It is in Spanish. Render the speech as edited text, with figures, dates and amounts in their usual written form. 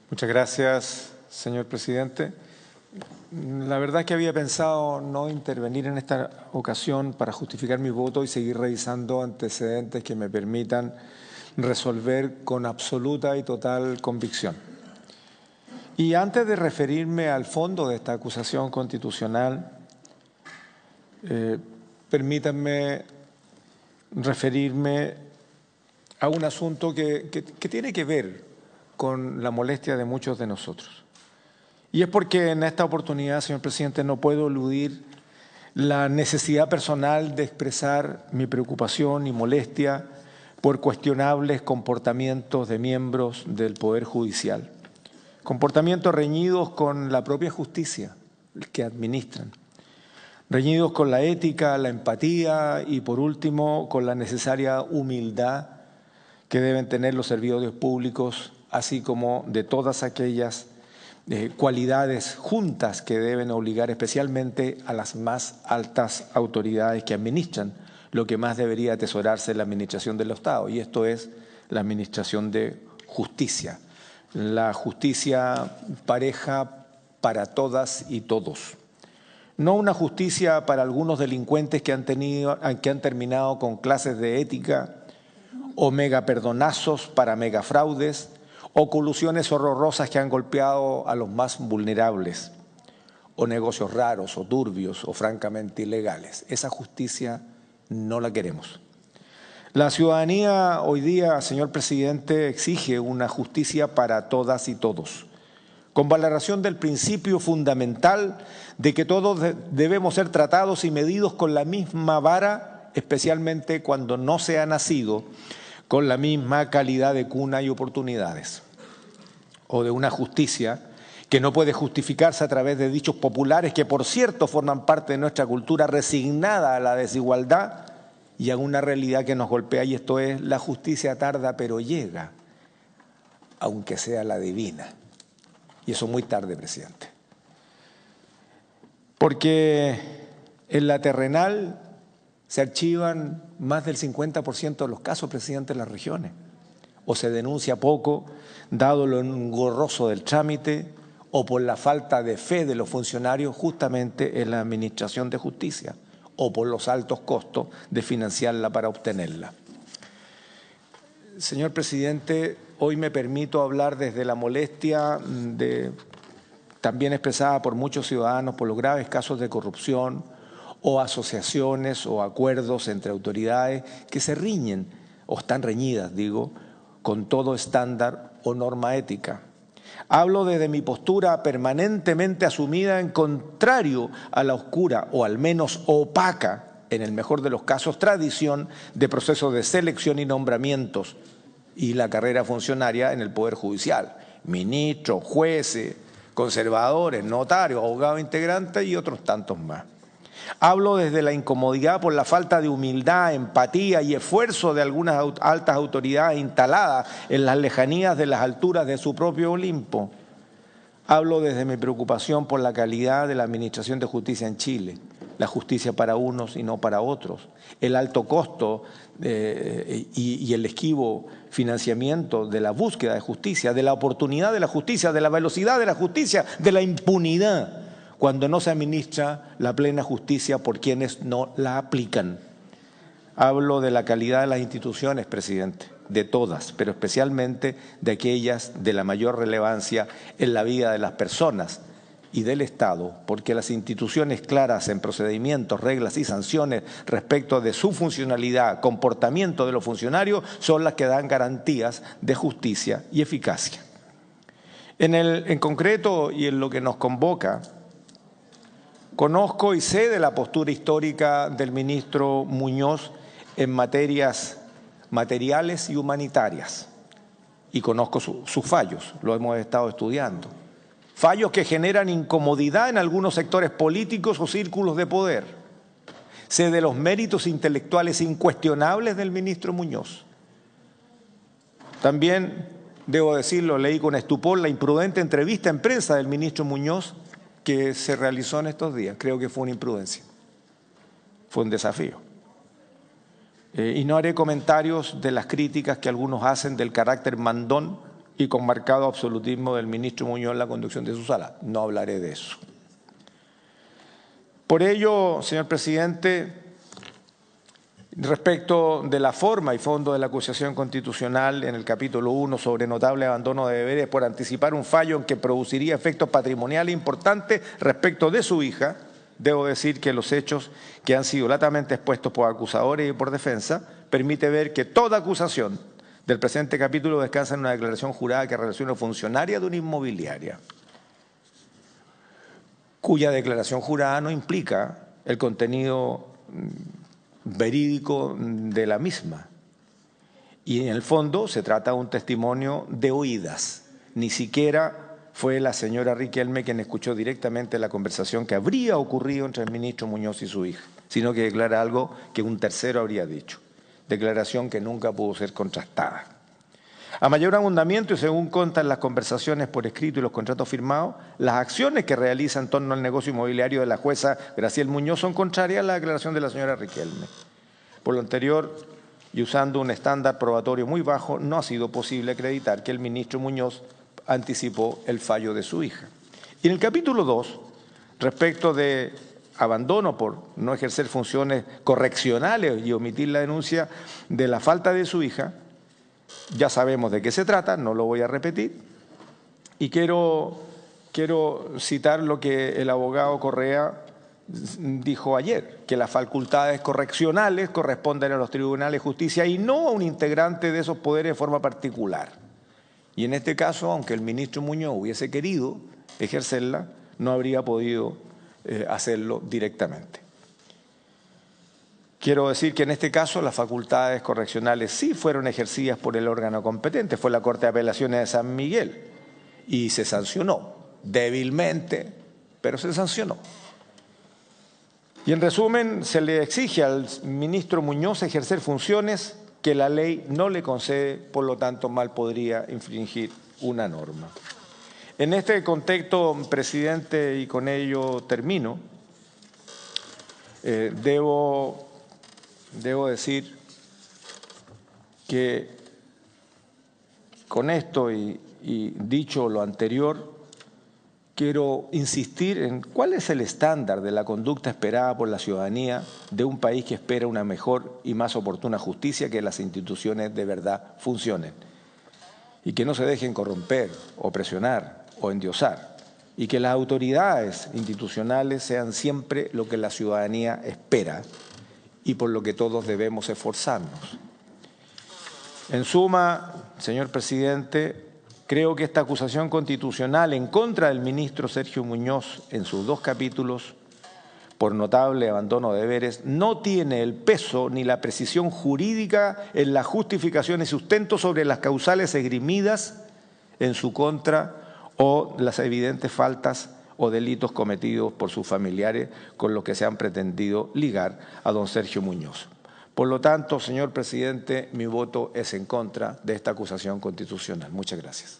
Muchas gracias, señor presidente. La verdad es que había pensado no intervenir en esta ocasión para justificar mi voto y seguir revisando antecedentes que me permitan resolver con absoluta y total convicción. Y antes de referirme al fondo de esta acusación constitucional, permítanme referirme a un asunto que tiene que ver con la molestia de muchos de nosotros. Y es porque en esta oportunidad, señor presidente, no puedo eludir la necesidad personal de expresar mi preocupación y molestia por cuestionables comportamientos de miembros del Poder Judicial, comportamientos reñidos con la propia justicia que administran, reñidos con la ética, la empatía y, por último, con la necesaria humildad que deben tener los servidores públicos, así como de todas aquellas cualidades juntas que deben obligar especialmente a las más altas autoridades que administran lo que más debería atesorarse en la administración del Estado, y esto es la administración de justicia. La justicia pareja para todas y todos. No una justicia para algunos delincuentes que han terminado con clases de ética o megaperdonazos para megafraudes o colusiones horrorosas que han golpeado a los más vulnerables, o negocios raros o turbios o francamente ilegales. Esa justicia no la queremos. La ciudadanía hoy día, señor presidente, exige una justicia para todas y todos, con valoración del principio fundamental de que todos debemos ser tratados y medidos con la misma vara, especialmente cuando no se ha nacido con la misma calidad de cuna y oportunidades, o de una justicia que no puede justificarse a través de dichos populares que, por cierto, forman parte de nuestra cultura resignada a la desigualdad y a una realidad que nos golpea, y esto es: la justicia tarda pero llega, aunque sea la divina. Y eso muy tarde, presidente. Porque en la terrenal se archivan más del 50% de los casos, presidente, en las regiones. O se denuncia poco, dado lo engorroso del trámite, o por la falta de fe de los funcionarios justamente en la administración de justicia, o por los altos costos de financiarla para obtenerla. Señor presidente, hoy me permito hablar desde la molestia también expresada por muchos ciudadanos por los graves casos de corrupción o asociaciones o acuerdos entre autoridades que se riñen, o están reñidas, digo, con todo estándar o norma ética. Hablo desde mi postura permanentemente asumida en contrario a la oscura o al menos opaca, en el mejor de los casos, tradición de procesos de selección y nombramientos y la carrera funcionaria en el Poder Judicial. Ministros, jueces, conservadores, notarios, abogados integrantes y otros tantos más. Hablo desde la incomodidad por la falta de humildad, empatía y esfuerzo de algunas altas autoridades instaladas en las lejanías de las alturas de su propio Olimpo. Hablo desde mi preocupación por la calidad de la administración de justicia en Chile, la justicia para unos y no para otros, el alto costo y el esquivo financiamiento de la búsqueda de justicia, de la oportunidad de la justicia, de la velocidad de la justicia, de la impunidad, cuando no se administra la plena justicia por quienes no la aplican. Hablo de la calidad de las instituciones, presidente, de todas, pero especialmente de aquellas de la mayor relevancia en la vida de las personas y del Estado, porque las instituciones claras en procedimientos, reglas y sanciones respecto de su funcionalidad, comportamiento de los funcionarios, son las que dan garantías de justicia y eficacia. En concreto y en lo que nos convoca, conozco y sé de la postura histórica del ministro Muñoz en materias materiales y humanitarias, y conozco sus fallos, lo hemos estado estudiando. Fallos que generan incomodidad en algunos sectores políticos o círculos de poder. Sé de los méritos intelectuales incuestionables del ministro Muñoz. También, debo decirlo, leí con estupor la imprudente entrevista en prensa del ministro Muñoz que se realizó en estos días. Creo que fue una imprudencia, fue un desafío. Y no haré comentarios de las críticas que algunos hacen del carácter mandón y con marcado absolutismo del ministro Muñoz en la conducción de su sala. No hablaré de eso. Por ello, señor presidente, respecto de la forma y fondo de la acusación constitucional en el capítulo 1 sobre notable abandono de deberes por anticipar un fallo en que produciría efectos patrimoniales importantes respecto de su hija, debo decir que los hechos que han sido latamente expuestos por acusadores y por defensa permite ver que toda acusación del presente capítulo descansa en una declaración jurada que relaciona a una funcionaria de una inmobiliaria, cuya declaración jurada no implica el contenido verídico de la misma. Y en el fondo se trata de un testimonio de oídas. Ni siquiera fue la señora Riquelme quien escuchó directamente la conversación que habría ocurrido entre el ministro Muñoz y su hija, sino que declara algo que un tercero habría dicho. Declaración que nunca pudo ser contrastada. A mayor abundamiento y según contan las conversaciones por escrito y los contratos firmados, las acciones que realiza en torno al negocio inmobiliario de la jueza Graciel Muñoz son contrarias a la declaración de la señora Riquelme. Por lo anterior, y usando un estándar probatorio muy bajo, no ha sido posible acreditar que el ministro Muñoz anticipó el fallo de su hija. Y en el capítulo 2, respecto de abandono por no ejercer funciones correccionales y omitir la denuncia de la falta de su hija, ya sabemos de qué se trata, no lo voy a repetir, y quiero citar lo que el abogado Correa dijo ayer, que las facultades correccionales corresponden a los tribunales de justicia y no a un integrante de esos poderes de forma particular. Y en este caso, aunque el ministro Muñoz hubiese querido ejercerla, no habría podido hacerlo directamente. Quiero decir que en este caso las facultades correccionales sí fueron ejercidas por el órgano competente, fue la Corte de Apelaciones de San Miguel, y se sancionó, débilmente, pero se sancionó. Y en resumen, se le exige al ministro Muñoz ejercer funciones que la ley no le concede, por lo tanto mal podría infringir una norma. En este contexto, presidente, y con ello termino, debo decir que con esto y dicho lo anterior, quiero insistir en cuál es el estándar de la conducta esperada por la ciudadanía de un país que espera una mejor y más oportuna justicia, que las instituciones de verdad funcionen y que no se dejen corromper o presionar o endiosar, y que las autoridades institucionales sean siempre lo que la ciudadanía espera y por lo que todos debemos esforzarnos. En suma, señor presidente, creo que esta acusación constitucional en contra del ministro Sergio Muñoz en sus 2 capítulos por notable abandono de deberes no tiene el peso ni la precisión jurídica en la justificación y sustento sobre las causales esgrimidas en su contra o las evidentes faltas o delitos cometidos por sus familiares con los que se han pretendido ligar a don Sergio Muñoz. Por lo tanto, señor presidente, mi voto es en contra de esta acusación constitucional. Muchas gracias.